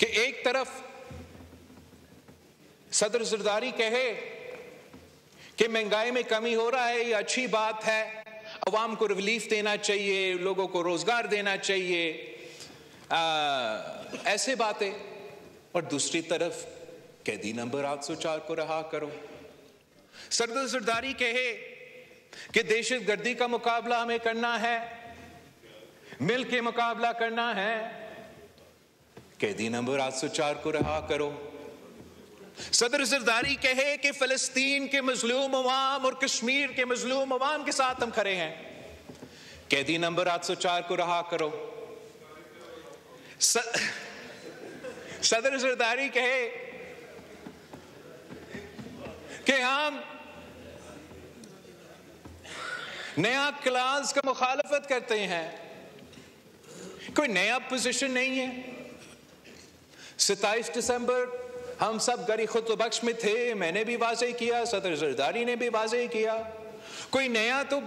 کہ ایک طرف صدر زرداری کہے کہ مہنگائی میں کمی ہو رہا ہے، یہ اچھی بات ہے، عوام کو ریلیف دینا چاہیے، لوگوں کو روزگار دینا چاہیے، ایسے باتیں، اور دوسری طرف قیدی نمبر 804 کو رہا کرو۔ صدر زرداری کہے کہ دہشت گردی کا مقابلہ ہمیں کرنا ہے، مل کے مقابلہ کرنا ہے، قیدی نمبر 804 کو رہا کرو۔ صدر زرداری کہے کہ فلسطین کے مظلوم عوام اور کشمیر کے مظلوم عوام کے ساتھ ہم کھڑے ہیں، قیدی نمبر 804 کو رہا کرو۔ صدر زرداری کہے کہ ہم نیا کلاس کا مخالفت کرتے ہیں، کوئی نیا پوزیشن نہیں ہے۔ 27 دسمبر ہم سب گری خطبہ بخش میں تھے، میں نے بھی واضح کیا، صدر زرداری نے بھی واضح کیا، کوئی نیا تو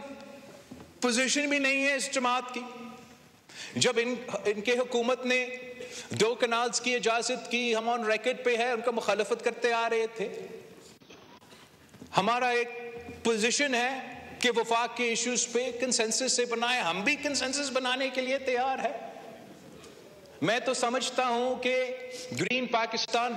پوزیشن بھی نہیں ہے اس جماعت کی۔ جب ان کے حکومت نے 2 کنالز کی اجازت کی، ہم آن ریکارڈ پہ ہے ان کا مخالفت کرتے آ رہے تھے۔ ہمارا ایک پوزیشن ہے کہ وفاق کے ایشوز پہ کنسنسس سے بنائے، ہم بھی کنسنسس بنانے کے لیے تیار ہے۔ میں تو سمجھتا ہوں کہ گرین پاکستان